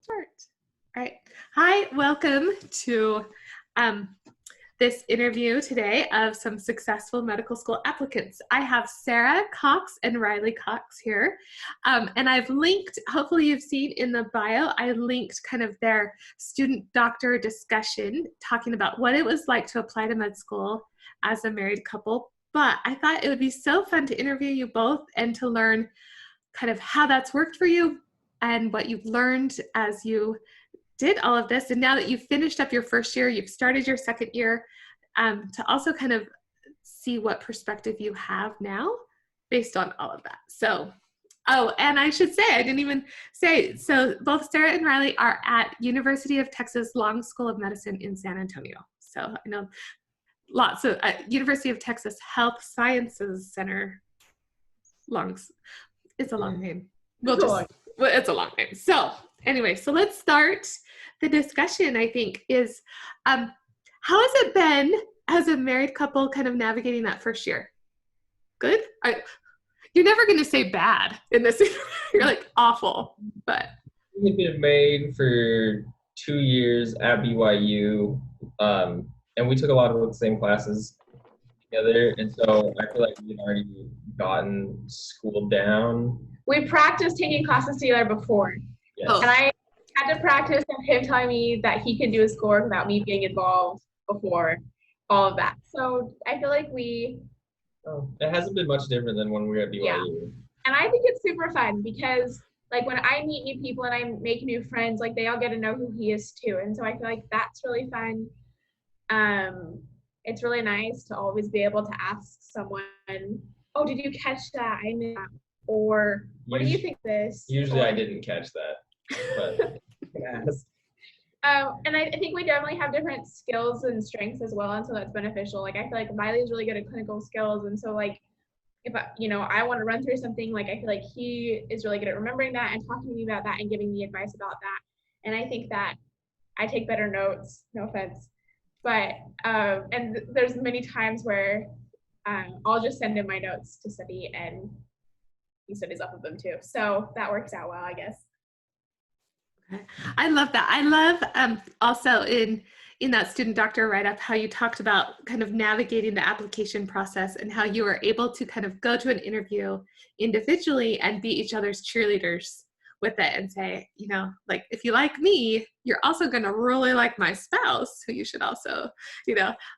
Start. All right. Hi, welcome to this interview today of some successful medical school applicants. I have Sarah Cox and Riley Cox here. And I've linked, hopefully you've seen in the bio, I linked kind of their student-doctor discussion talking about what it was like to apply to med school as a married couple. But I thought it would be so fun to interview you both and to learn kind of how that's worked for you and what you've learned as you did all of this. And now that you've finished up your first year, you've started your second year, to also kind of see what perspective you have now based on all of that. So, oh, and I should say, I didn't even say, so both Sarah and Riley are at University of Texas Long School of Medicine in San Antonio. So I know lots of, University of Texas Health Sciences Center, it's a long name. It's a long name. So anyway, so let's start the discussion, I think, is how has it been as a married couple kind of navigating that first year? Good? You're never going to say bad in this. You're like awful, but. We've been married for 2 years at BYU, and we took a lot of the same classes together, and so I feel like we've already gotten schooled down. We practiced taking classes together before. Yes. And I had to practice of him telling me that he could do his schoolwork without me being involved before all of that. So I feel like it hasn't been much different than when we were at BYU. Yeah. And I think it's super fun because like when I meet new people and I make new friends, like they all get to know who he is too. And so I feel like that's really fun. It's really nice to always be able to ask someone, oh, did you catch that? I missed that. Or what do you think of this? Usually I didn't catch that, but yes. And I think we definitely have different skills and strengths as well, and so that's beneficial. Like I feel like Riley's really good at clinical skills, and so like if I want to run through something, like I feel like he is really good at remembering that and talking to me about that and giving me advice about that. And I think that I take better notes, no offense, but and there's many times where I'll just send him my notes to study and he studies off of them too. So that works out well, I guess. Okay. I love that. I love also in that student doctor write-up how you talked about kind of navigating the application process and how you were able to kind of go to an interview individually and be each other's cheerleaders with it and say, like, if you like me, you're also going to really like my spouse, who you should also,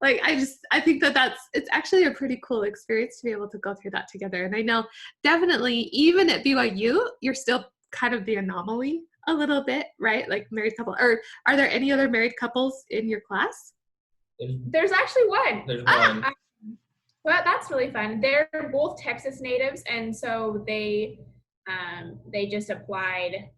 like, I think it's actually a pretty cool experience to be able to go through that together. And I know definitely even at BYU, you're still kind of the anomaly a little bit, right? Like married couple, or are there any other married couples in your class? There's actually one. There's one. Well, that's really fun. They're both Texas natives, and so they just applied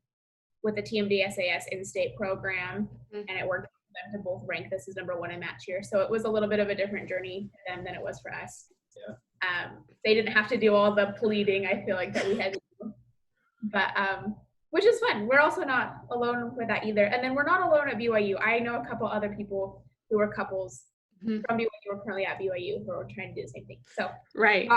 with the TMD SAS in-state program, and it worked for them to both rank this as number 1 in match year. So it was a little bit of a different journey for them than it was for us. Yeah. They didn't have to do all the pleading, I feel like, that we had to do. But which is fun. We're also not alone with that either. And then we're not alone at BYU. I know a couple other people who are couples from BYU who are currently at BYU who are trying to do the same thing. So right.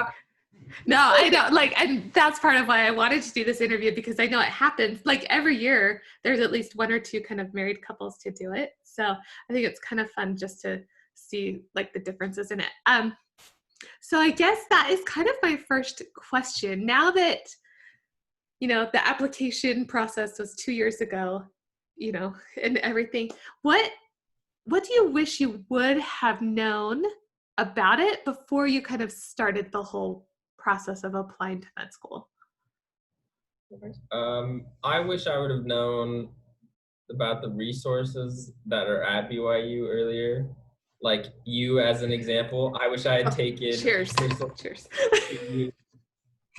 No, I know, like, and that's part of why I wanted to do this interview, because I know it happens, like every year there's at least 1 or 2 kind of married couples to do it. So I think it's kind of fun just to see like the differences in it. So I guess that is kind of my first question. Now that, the application process was 2 years ago, and everything, what do you wish you would have known about it before you kind of started the whole process of applying to med school? I wish I would have known about the resources that are at BYU earlier. Like you as an example, I wish I had taken cheers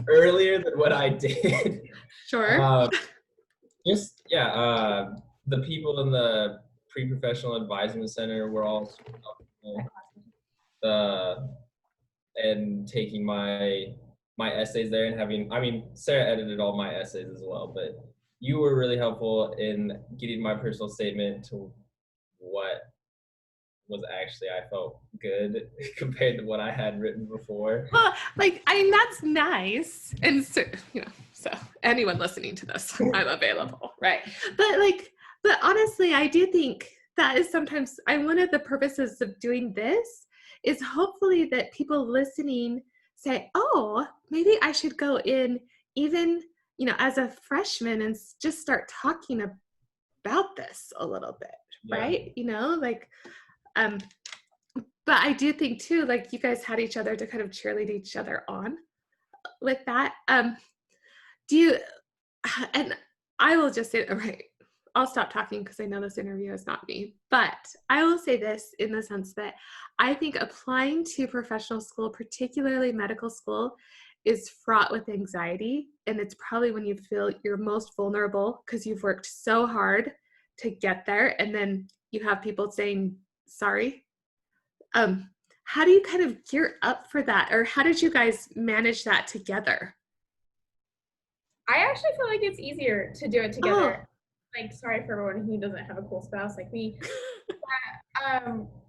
earlier than what I did. Sure. The people in the pre-professional advisement center were all and taking my essays there and Sarah edited all my essays as well, but you were really helpful in getting my personal statement to what was actually, I felt good compared to what I had written before. Well, that's nice. And so, so anyone listening to this, I'm available, right? But honestly, I do think that is sometimes one of the purposes of doing this is hopefully that people listening say, oh, maybe I should go in even, as a freshman and just start talking about this a little bit, Yeah. right? Um, but I do think too, like you guys had each other to kind of cheerlead each other on with that. Do you, and I will just say, all right, I'll stop talking because I know this interview is not me, but I will say this in the sense that I think applying to professional school, particularly medical school, is fraught with anxiety. And it's probably when you feel you're most vulnerable because you've worked so hard to get there. And then you have people saying, sorry. How do you kind of gear up for that? Or how did you guys manage that together? I actually feel like it's easier to do it together. Oh. Like, sorry for everyone who doesn't have a cool spouse like me.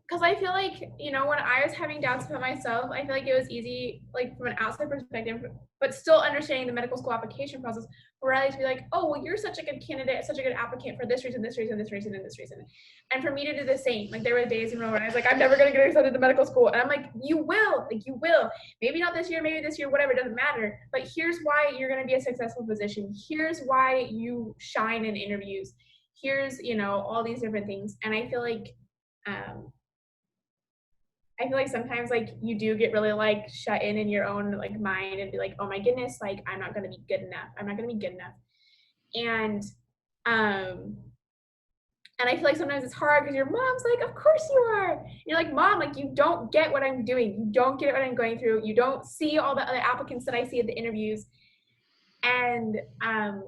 Because I feel like, when I was having doubts about myself, I feel like it was easy, like from an outside perspective, but still understanding the medical school application process, where I used to be like, oh, well, you're such a good candidate, such a good applicant for this reason, this reason, this reason, and this reason. And for me to do the same, like there were days in a row where I was like, I'm never going to get accepted to medical school. And I'm like, you will. Maybe not this year, whatever, it doesn't matter. But here's why you're going to be a successful physician. Here's why you shine in interviews. Here's, all these different things. And I feel like sometimes like you do get really like shut in your own like mind and be like, oh my goodness, like I'm not going to be good enough. And I feel like sometimes it's hard because your mom's like, of course you are. You're like, Mom, like you don't get what I'm doing. You don't get what I'm going through. You don't see all the other applicants that I see at the interviews. And so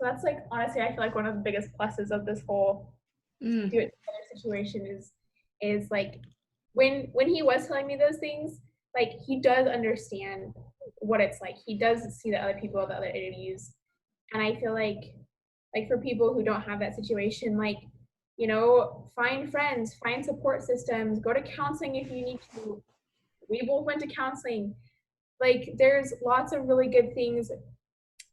that's like, honestly, I feel like one of the biggest pluses of this whole do it together situation is like when he was telling me those things, like he does understand what it's like. He does see the other people at the other interviews. And I feel like for people who don't have that situation, like, find friends, find support systems, go to counseling if you need to. We both went to counseling. Like there's lots of really good things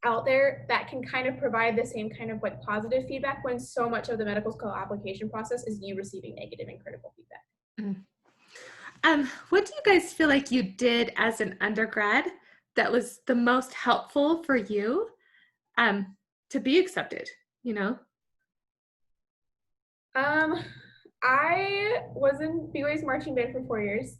out there that can kind of provide the same kind of like positive feedback when so much of the medical school application process is you receiving negative and critical feedback. What do you guys feel like you did as an undergrad that was the most helpful for you to be accepted, I was in BYU's marching band for 4 years,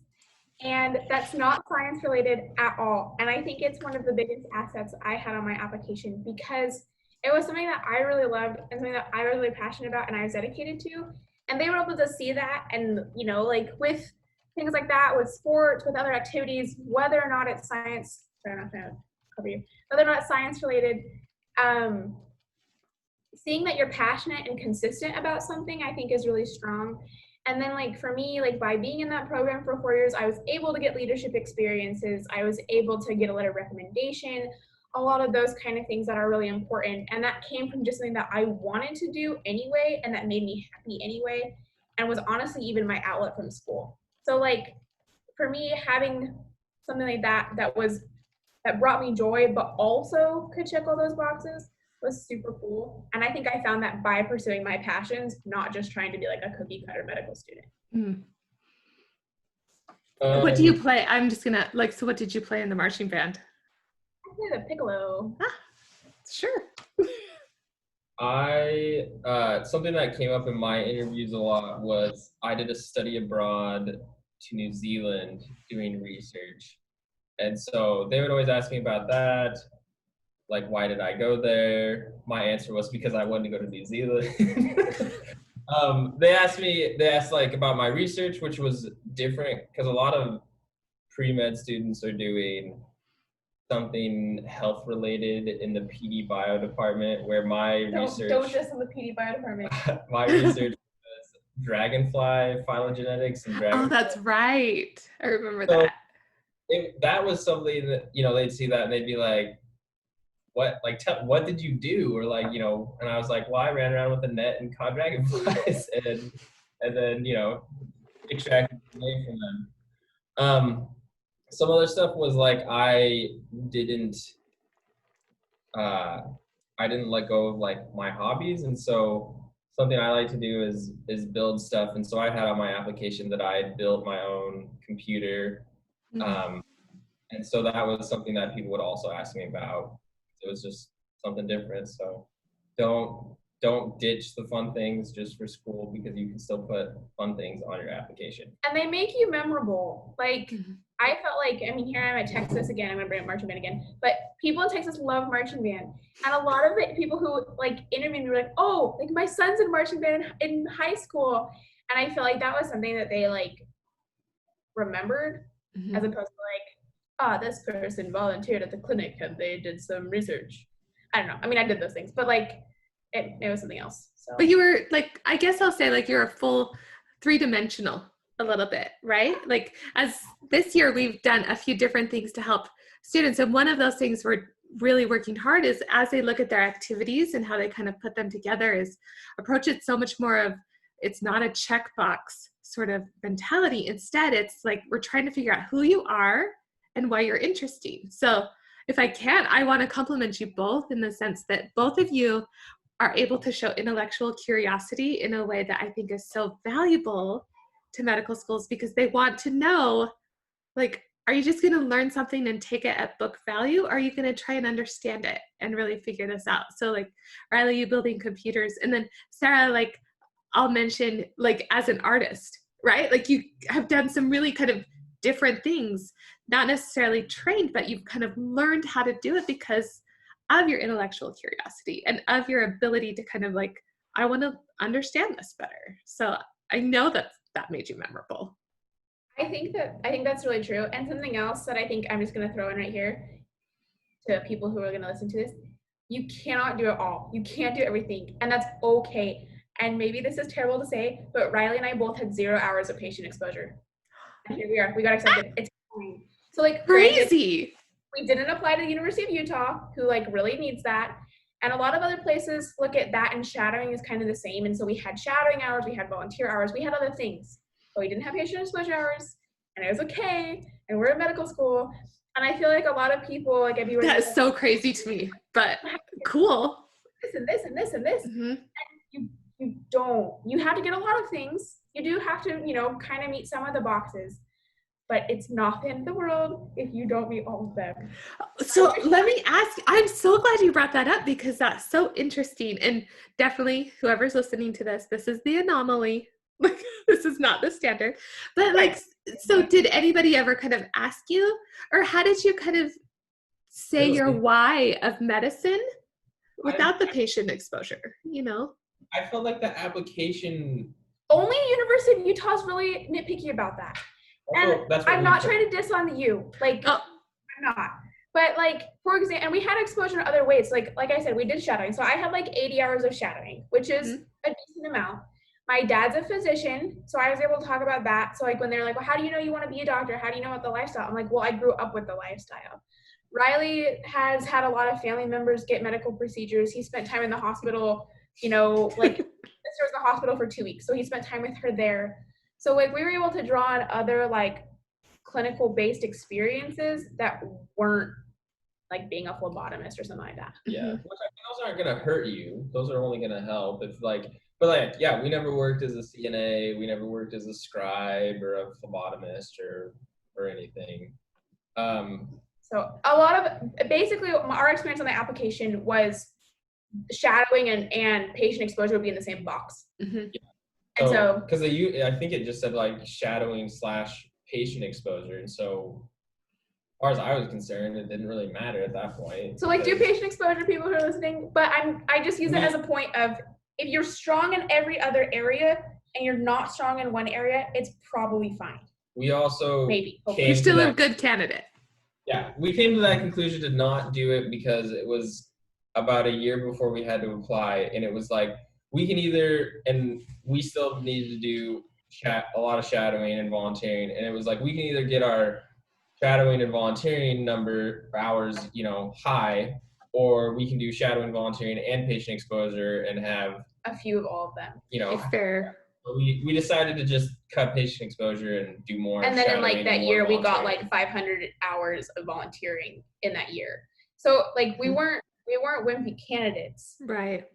and that's not science related at all. And I think it's one of the biggest assets I had on my application because it was something that I really loved and something that I was really passionate about and I was dedicated to. And they were able to see that, and like with things like that, with sports, with other activities, whether or not it's science, sorry, I'm not gonna cover you, whether or not it's science related, seeing that you're passionate and consistent about something, I think is really strong. And then like for me, like by being in that program for 4 years, I was able to get leadership experiences. I was able to get a letter of recommendation, a lot of those kind of things that are really important. And that came from just something that I wanted to do anyway, and that made me happy anyway, and was honestly even my outlet from school. So like for me, having something like that that brought me joy, but also could check all those boxes was super cool. And I think I found that by pursuing my passions, not just trying to be like a cookie cutter medical student. What do you play? I'm just gonna so what did you play in the marching band? I played the piccolo. Sure. Something that came up in my interviews a lot was I did a study abroad to New Zealand doing research. And so they would always ask me about that. Like, why did I go there? My answer was because I wanted to go to New Zealand. They asked like about my research, which was different because a lot of pre-med students are doing something health related in the PD bio department, where my research. Don't just in the PD bio department. My research was dragonfly phylogenetics and dragonfly. Oh, that's right. I remember that. That was something that they'd see that and they'd be like, what did you do? Or and I was like, well, I ran around with a net and caught dragonflies and then, extracted DNA from them. Some other stuff was like, I didn't let go of like my hobbies. And so something I like to do is build stuff. And so I had on my application that I had built my own computer. And so that was something that people would also ask me about. It was just something different. So don't ditch the fun things just for school, because you can still put fun things on your application. And they make you memorable. Like, I felt like, I mean, here I am at Texas again. I'm going to bring up marching band again. But people in Texas love marching band. And a lot of the people who, like, interviewed me were like, oh, like, my son's in marching band in high school. And I feel like that was something that they, like, remembered, as opposed to, like, this person volunteered at the clinic and they did some research. I don't know. I mean, I did those things. But, like, it was something else. So. But you were, like, I guess I'll say, like, you're a full three-dimensional a little bit, right? Like, as this year we've done a few different things to help students, and one of those things we're really working hard is, as they look at their activities and how they kind of put them together, is approach it so much more of, it's not a checkbox sort of mentality. Instead, it's like we're trying to figure out who you are and why you're interesting. So if I can, I want to compliment you both in the sense that both of you are able to show intellectual curiosity in a way that I think is so valuable to medical schools, because they want to know, like, are you just going to learn something and take it at book value? Or are you going to try and understand it and really figure this out? So, like, Riley, you building computers, and then Sarah, like, I'll mention, like, as an artist, right? Like, you have done some really kind of different things, not necessarily trained, but you've kind of learned how to do it because of your intellectual curiosity and of your ability to kind of, like, I want to understand this better. So I know that made you memorable. I think that's really true. And something else that I think I'm just going to throw in right here to people who are going to listen to this, you cannot do it all. You can't do everything, and that's okay. And maybe this is terrible to say, but Riley and I both had 0 hours of patient exposure. And here we are. We got accepted. It's fine. So, like, crazy. We didn't apply to the University of Utah, who, like, really needs that. And a lot of other places look at that, and shadowing is kind of the same. And so we had shadowing hours, we had volunteer hours, we had other things. But we didn't have patient exposure hours, and it was okay. And we're in medical school. And I feel like a lot of people, like, if you were— That is so crazy to me, but cool. This and this and this and this. And you don't. You have to get a lot of things. You do have to, you know, kind of meet some of the boxes. But it's not the end of the world if you don't meet all of them. So let me ask, I'm so glad you brought that up, because that's so interesting. And definitely whoever's listening to this is the anomaly. Like, this is not the standard. But, like, so did anybody ever kind of ask you, or how did you kind of say your why of medicine without the patient exposure, you know? I felt like the application— Only University of Utah is really nitpicky about that. And I'm not trying to diss on you, like, I'm not. But, like, for example, and we had exposure in other ways. Like I said, we did shadowing. So I had, like, 80 hours of shadowing, which is a decent amount. My dad's a physician, so I was able to talk about that. So, like, when they're like, well, how do you know you want to be a doctor? How do you know what the lifestyle? I'm like, well, I grew up with the lifestyle. Riley has had a lot of family members get medical procedures. He spent time in the hospital, you know, like, sister was in the hospital for 2 weeks. So he spent time with her there. So, like, we were able to draw on other, like, clinical-based experiences that weren't, like, being a phlebotomist or something like that. Yeah, which, I mean, those aren't going to hurt you. Those are only going to help. It's like, but, like, yeah, we never worked as a CNA. We never worked as a scribe or a phlebotomist or anything. So a lot of, basically, our experience on the application was shadowing and patient exposure would be in the same box. Yeah. So, because I think it just said, like, shadowing / patient exposure, and so as far as I was concerned, it didn't really matter at that point. So, like, do patient exposure, people who are listening, but I just use it as a point of, if you're strong in every other area and you're not strong in one area, it's probably fine. We also you're still a good candidate. Yeah, we came to that conclusion to not do it because it was about a year before we had to apply, and it was like, we can either, and we still needed to do a lot of shadowing and volunteering, and it was like, we can either get our shadowing and volunteering number hours, you know, high, or we can do shadowing, volunteering, and patient exposure and have a few of all of them. You know, fair. So we decided to just cut patient exposure and do more. And then in, like, that year, we got, like, 500 hours of volunteering in that year. So, like, we weren't wimpy candidates. Right.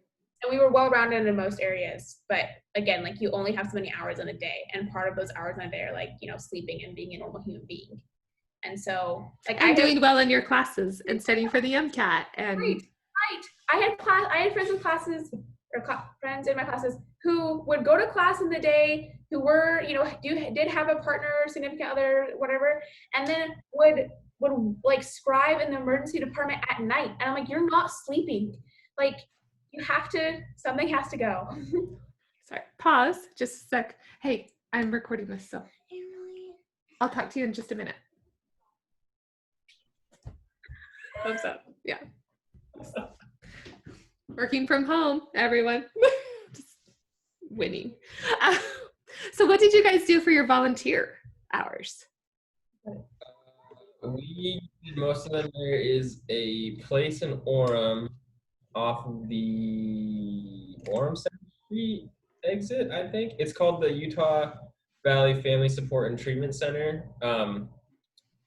And we were well-rounded in most areas, but again, like you only have so many hours in a day, and part of those hours in a day are like, you know, sleeping and being a normal human being. And so, like, and doing well in your classes and studying for the MCAT. And right. I had friends in classes or friends in my classes who would go to class in the day, who were, you know, did have a partner, significant other, whatever, and then would like scribe in the emergency department at night. And I'm like, you're not sleeping. Like, you have to, something has to go. Sorry, pause just a sec. Hey, I'm recording this, so I'll talk to you in just a minute. Thumbs up. Yeah. Working from home, everyone. Just winning. So what did you guys do for your volunteer hours? We did most of them. There is a place in Orem off of the Orem Street exit, I think. It's called the Utah Valley Family Support and Treatment Center.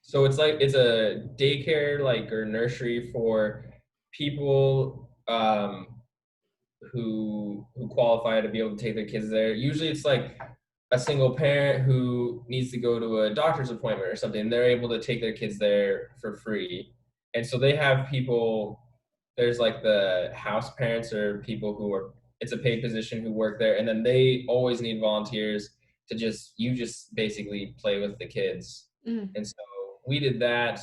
So it's a daycare or nursery for people who qualify to be able to take their kids there. Usually it's like a single parent who needs to go to a doctor's appointment or something. They're able to take their kids there for free. And so they have people, there's like the house parents or people who are, it's a paid position who work there. And then they always need volunteers to you just basically play with the kids. Mm. And so we did that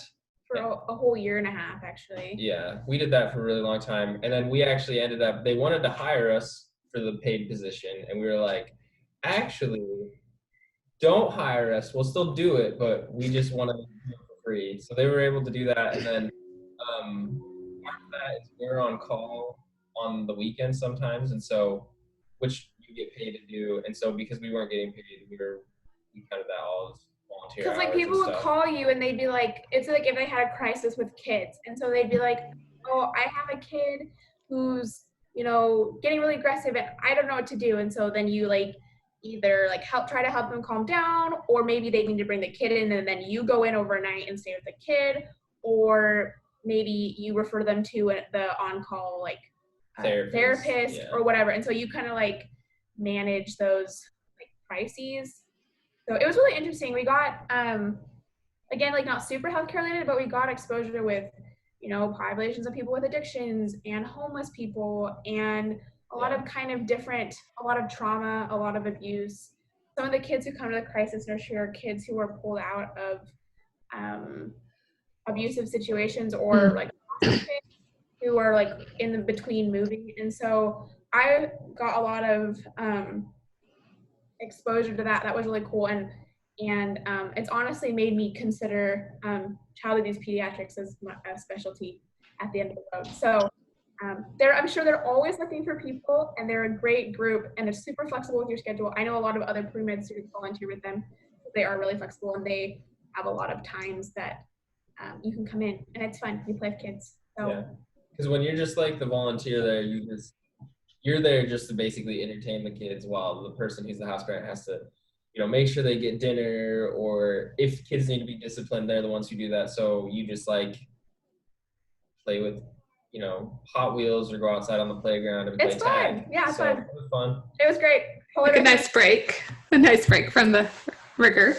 for a whole year and a half, actually. Yeah, we did that for a really long time. And then we actually ended up, they wanted to hire us for the paid position. And we were like, actually, don't hire us. We'll still do it, but we just want to do it for free. So they were able to do that. And then after that, we're on call on the weekends sometimes. And so, which you get paid to do. And so because we weren't getting paid, we kind of that all volunteer. Because like people would call you and they'd be like, it's like if they had a crisis with kids, and so they'd be like, oh, I have a kid who's, you know, getting really aggressive and I don't know what to do. And so then you like either like try to help them calm down, or maybe they need to bring the kid in and then you go in overnight and stay with the kid, or maybe you refer them to the on-call like therapist yeah. or whatever. And so you kind of like manage those like crises. So it was really interesting. We got, again, like not super healthcare related, but we got exposure with, you know, populations of people with addictions and homeless people and a lot of kind of different, a lot of trauma, a lot of abuse. Some of the kids who come to the crisis nursery are kids who were pulled out of abusive situations or like who are like in the between moving. And so I got a lot of exposure to that. That was really cool. And it's honestly made me consider child abuse pediatrics as a specialty at the end of the road. So I'm sure they're always looking for people, and they're a great group, and they're super flexible with your schedule. I know a lot of other pre-med students volunteer with them. They are really flexible, and they have a lot of times that you can come in, and it's fun. You play with kids. So. Yeah, because when you're just like the volunteer there, you're there just to basically entertain the kids while the person who's the house parent has to, you know, make sure they get dinner, or if kids need to be disciplined, they're the ones who do that. So you just like play with, you know, Hot Wheels or go outside on the playground and play tag. Yeah, it's fun. It was fun. It was great. Like a nice break from the rigor.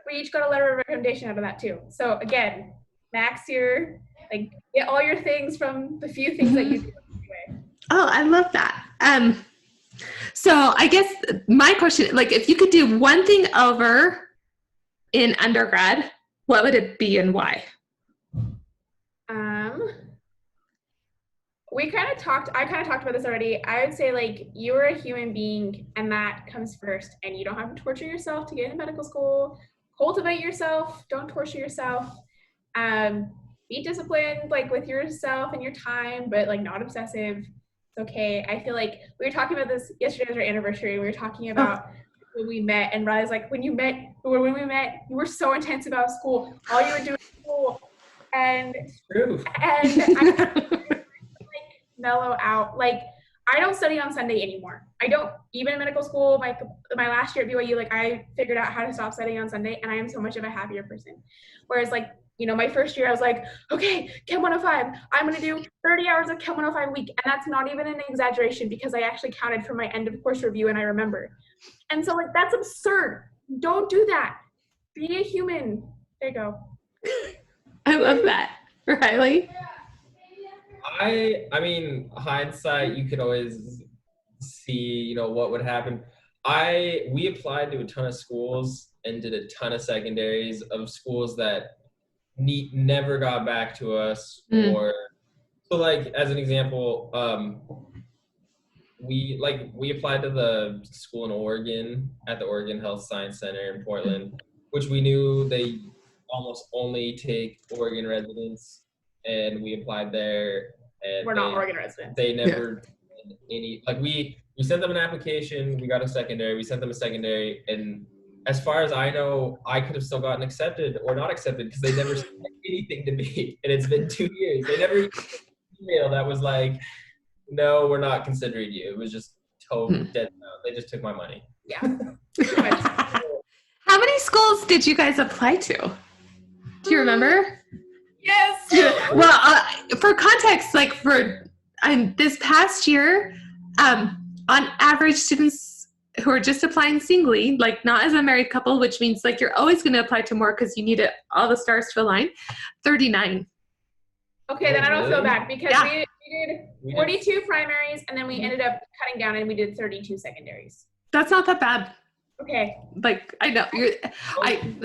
We each got a letter of recommendation out of that too. So again, Max here, like get all your things from the few things that you do. Oh, I love that. So I guess my question, like if you could do one thing over in undergrad, what would it be and why? I kind of talked about this already. I would say like you're a human being and that comes first, and you don't have to torture yourself to get into medical school. Cultivate yourself, don't torture yourself. Be disciplined like with yourself and your time, but like not obsessive. It's okay. I feel like we were talking about this yesterday was our anniversary. We were talking about when we met, and Riley's like, when we met, you were so intense about school. All you were doing was school. And I mellow out. Like I don't study on Sunday anymore. I don't, even in medical school, my last year at BYU, like I figured out how to stop studying on Sunday, and I am so much of a happier person. Whereas like my first year I was like, okay, Chem 105, I'm going to do 30 hours of Chem 105 a week. And that's not even an exaggeration because I actually counted for my end of course review and I remember. And so like, that's absurd. Don't do that. Be a human. There you go. I love that. Riley? I mean, hindsight, you could always see, what would happen. We applied to a ton of schools and did a ton of secondaries of schools that never got back to us. Or so like as an example, we applied to the school in Oregon at the Oregon Health Science Center in Portland, which we knew they almost only take Oregon residents, and we applied there. And we're not Oregon residents. They never did any, like we sent them an application, we got a secondary, we sent them a secondary, and as far as I know, I could have still gotten accepted or not accepted because they never said anything to me, and it's been 2 years. They never even sent an email that was like, no, we're not considering you. It was just total dead out. They just took my money. Yeah. How many schools did you guys apply to? Do you remember? Yes. Well, for context, like this past year, on average, students who are just applying singly, like not as a married couple, which means like you're always going to apply to more because you need all the stars to align, 39. Okay, then I don't feel bad because we did 42 did. primaries and then we ended up cutting down and we did 32 secondaries. That's not that bad. Okay. Like I know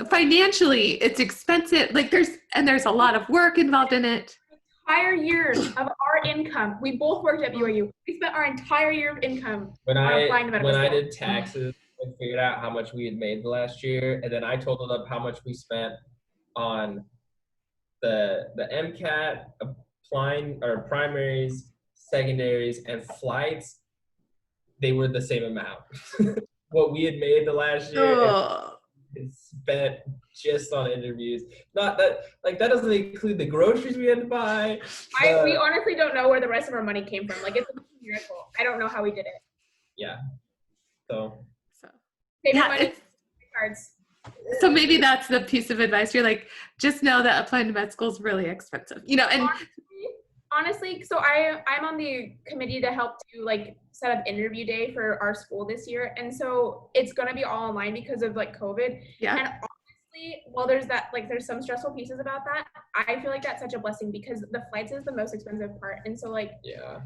financially it's expensive. Like there's a lot of work involved in it. Entire years of our income. We both worked at BYU. We spent our entire year of income when applying to medical school. I did taxes and figured out how much we had made the last year, and then I totaled up how much we spent on the MCAT, applying or primaries, secondaries, and flights. They were the same amount. What we had made the last year and spent just on interviews. Not that, like, that doesn't include the groceries we had to buy. We honestly don't know where the rest of our money came from. Like, it's a miracle. I don't know how we did it. Yeah. So. Save your money, cards. So maybe that's the piece of advice. You're like, just know that applying to med school is really expensive, and honestly, so I'm on the committee to help to like set up interview day for our school this year. And so it's going to be all online because of like COVID. Yeah. And honestly, while there's some stressful pieces about that, I feel like that's such a blessing because the flights is the most expensive part. And so like,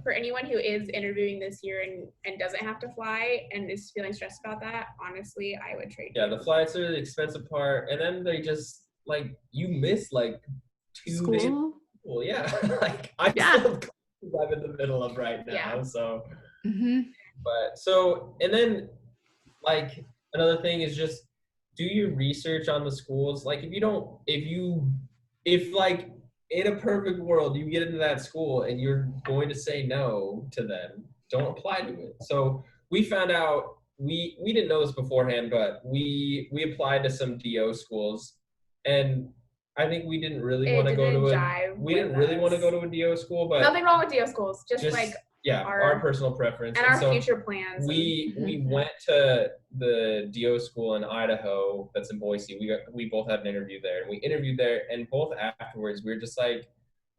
for anyone who is interviewing this year and doesn't have to fly and is feeling stressed about that, honestly, I would trade. Yeah, the flights are the expensive part. And then they just like, you miss like 2 days. Well, yeah, like I'm in the middle of right now, so. But so, and then like another thing is just do your research on the schools. Like if like in a perfect world you get into that school and you're going to say no to them, don't apply to it. So we found out we didn't know this beforehand, but we applied to some DO schools and. I think we didn't really want to go to a DO school, but nothing wrong with DO schools. Just like our personal preference and our future plans. We went to the DO school in Idaho that's in Boise. We both had an interview there, and we interviewed there, and both afterwards we were just like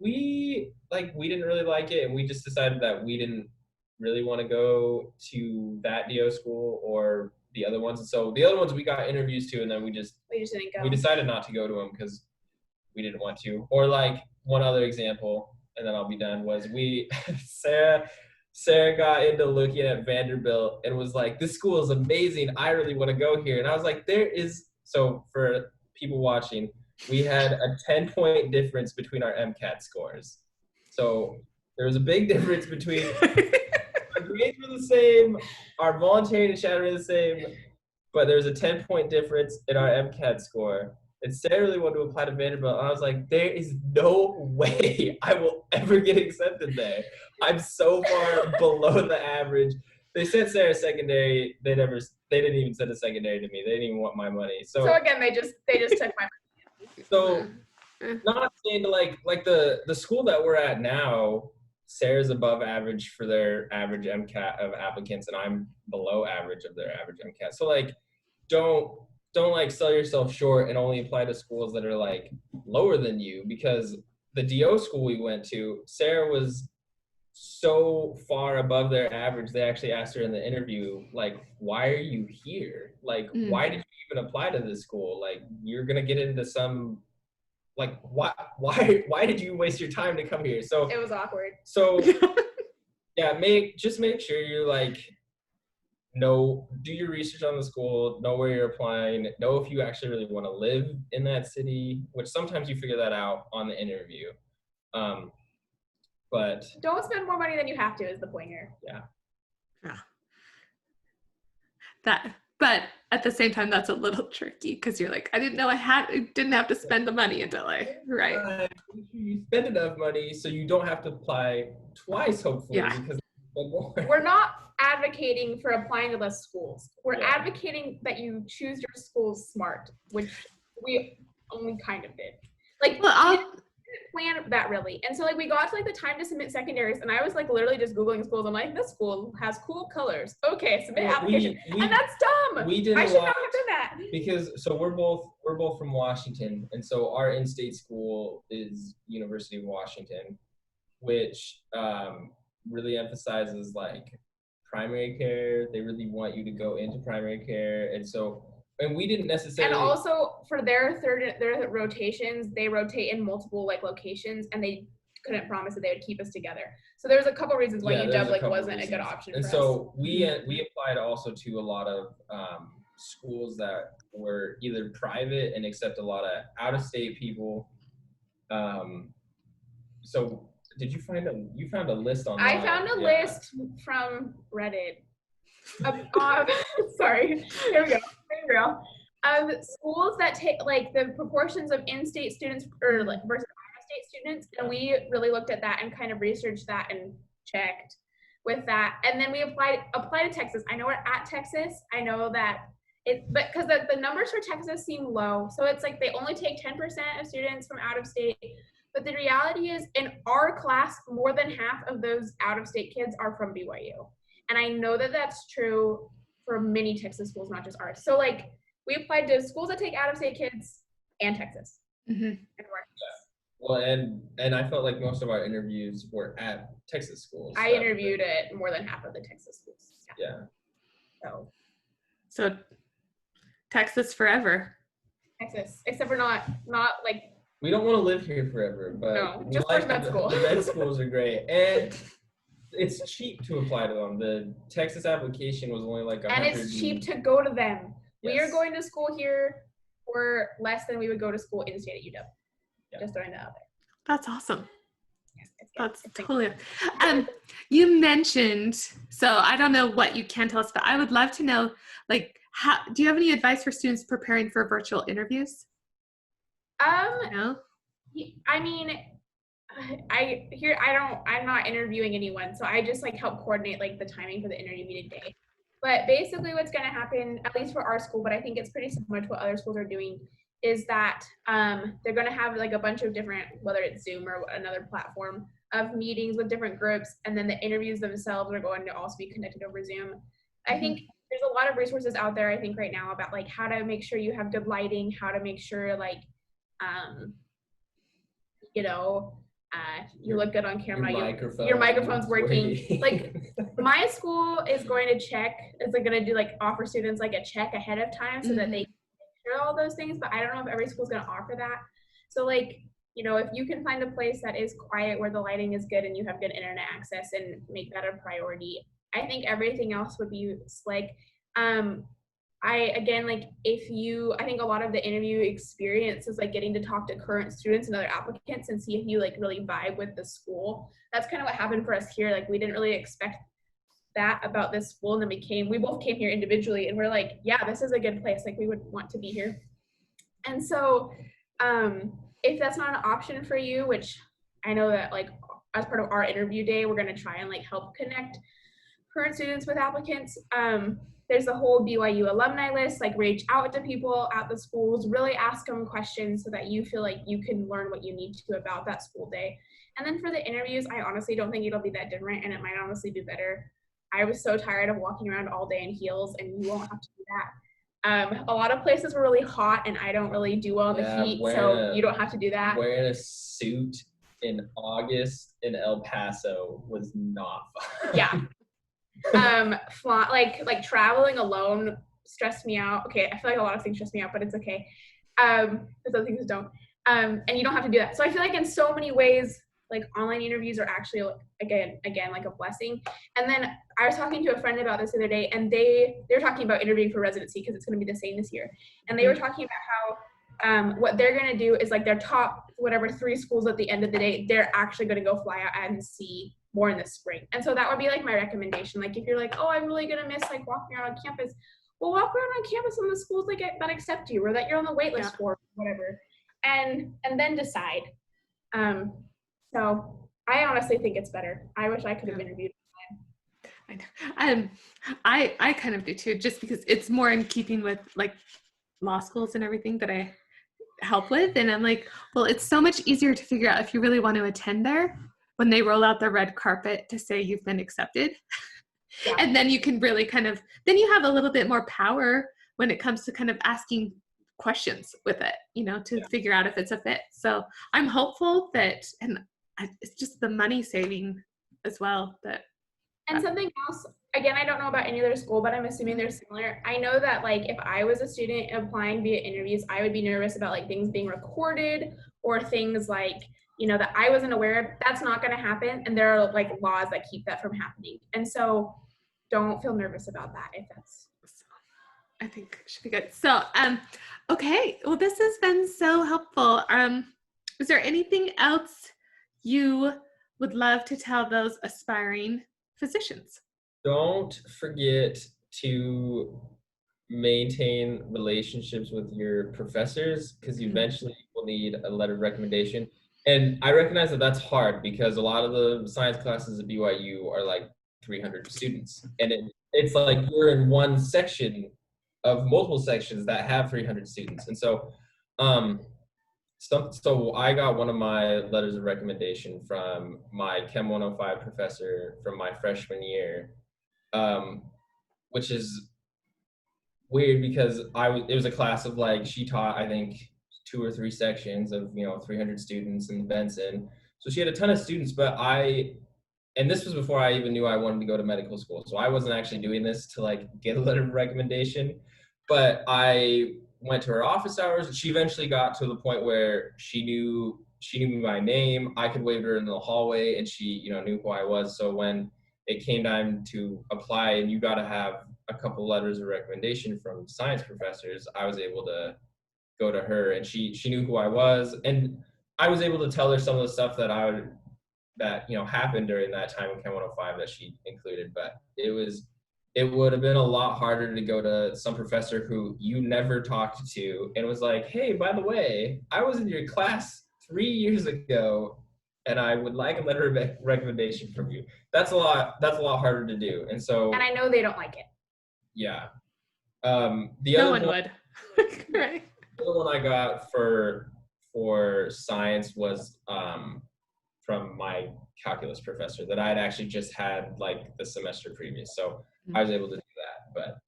we didn't really like it, and we just decided that we didn't really want to go to that DO school or the other ones. And so the other ones we got interviews to, and then we just didn't go. We decided not to go to them because we didn't want to. Or like one other example, and then I'll be done, was Sarah got into looking at Vanderbilt and was like, this school is amazing. I really want to go here. And I was like, so for people watching, we had a 10-point difference between our MCAT scores. So there was a big difference between our grades were the same, our volunteering and shadowing were the same, but there was a 10-point difference in our MCAT score. And Sarah really wanted to apply to Vanderbilt. And I was like, there is no way I will ever get accepted there. I'm so far below the average. They sent Sarah secondary. They didn't even send a secondary to me. They didn't even want my money. So again, they just took my money. So not saying to like the school that we're at now, Sarah's above average for their average MCAT of applicants, and I'm below average of their average MCAT. So like, don't don't like sell yourself short and only apply to schools that are like lower than you, because the DO school we went to, Sarah was so far above their average. They actually asked her in the interview, like, why are you here? Like, why did you even apply to this school? Like, you're gonna get into some, like, why did you waste your time to come here? So It was awkward. So yeah, make sure you like do your research on the school, know where you're applying, know if you actually really want to live in that city, which sometimes you figure that out on the interview. But don't spend more money than you have to is the point here. Yeah. But at the same time, that's a little tricky because you're like, I didn't know I didn't have to spend the money until right. You spend enough money so you don't have to apply twice, hopefully, because we're not advocating for applying to less schools. We're advocating that you choose your schools smart, which we only kind of did. Like, we didn't plan that really. And so like we got to like the time to submit secondaries, and I was like literally just Googling schools. I'm like, this school has cool colors. Okay, submit application. And that's dumb. We did I should not have done that. Because so we're both from Washington, and so our in-state school is University of Washington, which really emphasizes like primary care. They really want you to go into primary care, and we didn't necessarily. And also for their rotations, they rotate in multiple like locations, and they couldn't promise that they would keep us together. So there's a couple reasons why UW like wasn't a good option. And so we applied also to a lot of schools that were either private and accept a lot of out-of-state people. So did you found a list online? I found a list from Reddit. Sorry, here we go. Schools that take like the proportions of in-state students or like versus out-of-state students, and we really looked at that and kind of researched that and checked with that, and then we applied to Texas. I know we're at Texas. I know that but because the numbers for Texas seem low, so it's like they only take 10% of students from out of state. But the reality is, in our class, more than half of those out-of-state kids are from BYU. And I know that that's true for many Texas schools, not just ours. So, like, we applied to schools that take out-of-state kids and Texas. And well, and I felt like most of our interviews were at Texas schools. I interviewed at more than half of the Texas schools. Yeah. So Texas forever. Texas, except for not like. We don't want to live here forever, but no, just for med school. The med schools are great, and it's cheap to apply to them. The Texas application was only like $100. And it's cheap to go to them. Yes. We are going to school here for less than we would go to school in the state at UW. Yeah. Just throwing that out there. That's awesome. Yes, that's totally. You mentioned, so I don't know what you can tell us, but I would love to know, like, do you have any advice for students preparing for virtual interviews? No? I mean, I'm not interviewing anyone, so I just like help coordinate like the timing for the interview today. But basically what's going to happen, at least for our school, but I think it's pretty similar to what other schools are doing, is that they're going to have like a bunch of different, whether it's Zoom or another platform, of meetings with different groups, and then the interviews themselves are going to also be conducted over Zoom. I think there's a lot of resources out there, I think right now, about like how to make sure you have good lighting, how to make sure like you look good on camera, your microphone's working. Like my school is going to check, it's like going to do like offer students like a check ahead of time so that they can make sure all those things, but I don't know if every school is going to offer that. So like, if you can find a place that is quiet where the lighting is good and you have good internet access and make that a priority, I think everything else would be slick. I think a lot of the interview experience is like getting to talk to current students and other applicants and see if you like really vibe with the school. That's kind of what happened for us here. Like we didn't really expect that about this school, and then we both came here individually and we're like, yeah, this is a good place. Like we would want to be here. And so if that's not an option for you, which I know that like as part of our interview day, we're going to try and like help connect current students with applicants. There's the whole BYU alumni list, like reach out to people at the schools, really ask them questions so that you feel like you can learn what you need to about that school day. And then for the interviews, I honestly don't think it'll be that different, and it might honestly be better. I was so tired of walking around all day in heels, and you won't have to do that. A lot of places were really hot, and I don't really do well in the heat, so you don't have to do that. Wearing a suit in August in El Paso was not fun. Yeah. Like traveling alone stressed me out. Okay, I feel like a lot of things stress me out, but it's okay. Because other things don't. And you don't have to do that. So I feel like in so many ways, like online interviews are actually again like a blessing. And then I was talking to a friend about this the other day, and they were talking about interviewing for residency because it's going to be the same this year. And they were talking about how what they're going to do is like their top whatever 3 schools at the end of the day, they're actually going to go fly out and see more in the spring. And so that would be like my recommendation. Like if you're like, oh, I'm really going to miss like walking around on campus, well, walk around on campus in the schools that accept you or that you're on the wait list for, whatever. And then decide. So I honestly think it's better. I wish I could have interviewed. I kind of do too, just because it's more in keeping with like law schools and everything that I help with. And I'm like, well, it's so much easier to figure out if you really want to attend there when they roll out the red carpet to say you've been accepted. Yeah. And then you can really then you have a little bit more power when it comes to kind of asking questions with it, to figure out if it's a fit. So I'm hopeful that, and it's just the money saving as well. And something else, again, I don't know about any other school, but I'm assuming they're similar. I know that like if I was a student applying via interviews, I would be nervous about like things being recorded or things like, that I wasn't aware of. That's not going to happen. And there are like laws that keep that from happening. And so don't feel nervous about that if that's. I think it should be good. So, okay. Well, this has been so helpful. Is there anything else you would love to tell those aspiring physicians? Don't forget to maintain relationships with your professors because you eventually will need a letter of recommendation. And I recognize that that's hard because a lot of the science classes at BYU are like 300 students. And it's like you're in one section of multiple sections that have 300 students. And so so I got one of my letters of recommendation from my Chem 105 professor from my freshman year, which is weird because it was a class of like, she taught, I think, 2 or 3 sections of, 300 students in Benson. So she had a ton of students, and this was before I even knew I wanted to go to medical school. So I wasn't actually doing this to like get a letter of recommendation, but I went to her office hours. She eventually got to the point where she knew me by name. I could wave her in the hallway and she, knew who I was. So when it came time to apply and you got to have a couple letters of recommendation from science professors, I was able to go to her and she knew who I was. And I was able to tell her some of the stuff that happened during that time in Chem 105 that she included. But it would have been a lot harder to go to some professor who you never talked to and was like, hey, by the way, I was in your class 3 years ago and I would like a letter of recommendation from you. That's a lot harder to do. And I know they don't like it. Yeah. No one would. Right. The other one I got for science was from my calculus professor that I had actually just had like the semester previous. So I was able to do that. But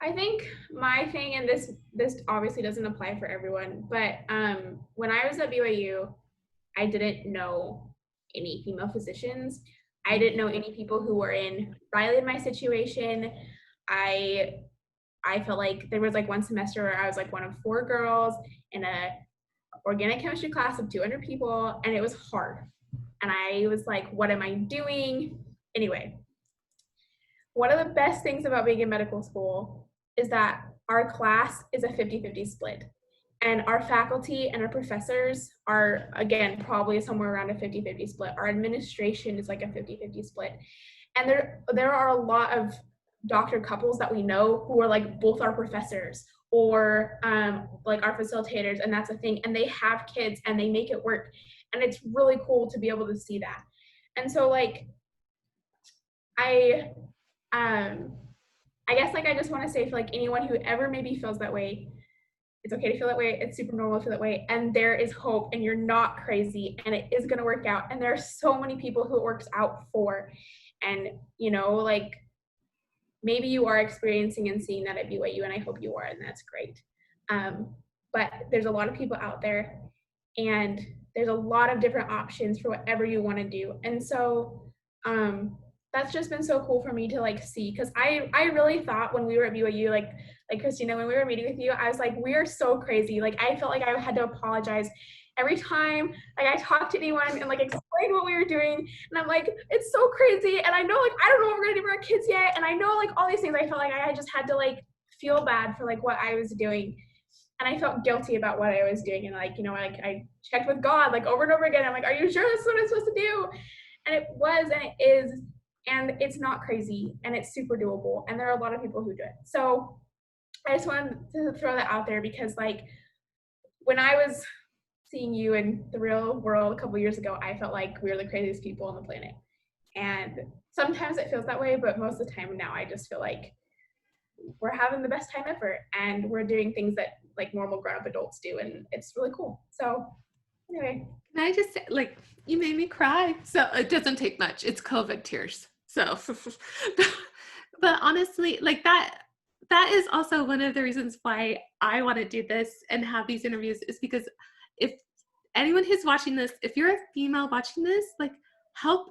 I think my thing, and this obviously doesn't apply for everyone, but when I was at BYU, I didn't know any female physicians. I didn't know any people who were in Riley in my situation. I felt like there was like one semester where I was like one of 4 girls in a organic chemistry class of 200 people, and it was hard. And I was like, what am I doing? Anyway, one of the best things about being in medical school is that our class is a 50-50 split. And our faculty and our professors are, again, probably somewhere around a 50-50 split. Our administration is like a 50-50 split. And there are a lot of doctor couples that we know who are like both our professors or like our facilitators, and that's a thing. And they have kids and they make it work. And it's really cool to be able to see that. And so like, I guess like I just want to say for like anyone who ever maybe feels that way, it's okay to feel that way. It's super normal to feel that way. And there is hope and you're not crazy and it is going to work out. And there are so many people who it works out for. And, like maybe you are experiencing and seeing that at BYU, and I hope you are, and that's great. But there's a lot of people out there, and there's a lot of different options for whatever you want to do. And so that's just been so cool for me to like see, because I really thought when we were at BYU, like Christina, when we were meeting with you, I was like, we are so crazy. Like I felt like I had to apologize every time like I talked to anyone and like explained what we were doing, and I'm like, it's so crazy, and I know like I don't know what we're gonna do for our kids yet, and I know like all these things. I felt like I just had to like feel bad for like what I was doing, and I felt guilty about what I was doing, and like, you know, like I checked with God like over and over again. I'm like, are you sure this is what I'm supposed to do? And it was, and it is, and it's not crazy, and it's super doable, and there are a lot of people who do it. So I just wanted to throw that out there, because like when I was seeing you in the real world a couple years ago, I felt like we were the craziest people on the planet. And sometimes it feels that way, but most of the time now I just feel like we're having the best time ever, and we're doing things that like normal grown-up adults do, and it's really cool. So anyway. Can I just say, like, you made me cry. So it doesn't take much. It's COVID tears. So, but honestly, like that is also one of the reasons why I want to do this and have these interviews, is because if anyone who's watching this, if you're a female watching this, like help,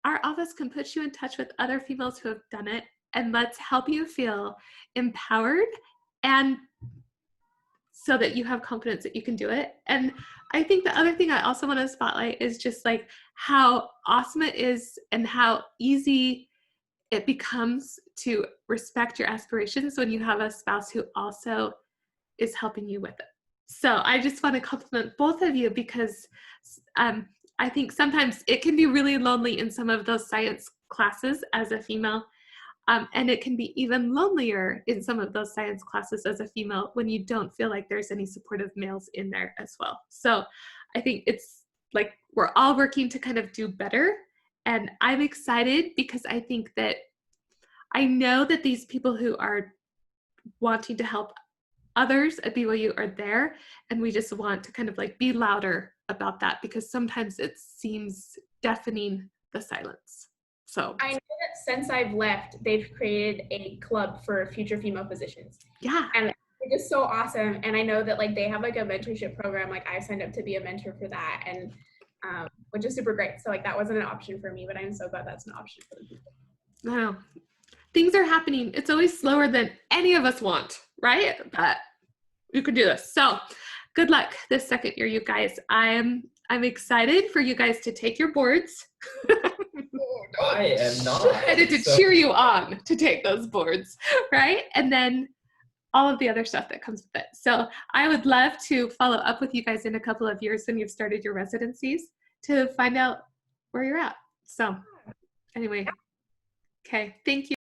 our office can put you in touch with other females who have done it, and let's help you feel empowered, and so that you have confidence that you can do it. And I think the other thing I also want to spotlight is just like how awesome it is and how easy it becomes to respect your aspirations when you have a spouse who also is helping you with it. So I just want to compliment both of you, because I think sometimes it can be really lonely in some of those science classes as a female. And it can be even lonelier in some of those science classes as a female when you don't feel like there's any supportive males in there as well. So I think it's like we're all working to kind of do better. And I'm excited because I think that I know that these people who are wanting to help others at BYU are there, and we just want to kind of like be louder about that, because sometimes it seems deafening, the silence. So I know that since I've left, they've created a club for future female physicians. yeah. And it's just so awesome. And I know that like they have like a mentorship program. Like I signed up to be a mentor for that, and which is super great. So like that wasn't an option for me, but I'm so glad that's an option for the people. Wow. Things are happening. It's always slower than any of us want, right? But you can do this. So good luck this second year, you guys. I'm excited for you guys to take your boards. I am not. Excited to cheer you on to take those boards, right? And then all of the other stuff that comes with it. So I would love to follow up with you guys in a couple of years when you've started your residencies to find out where you're at. So anyway, okay, thank you.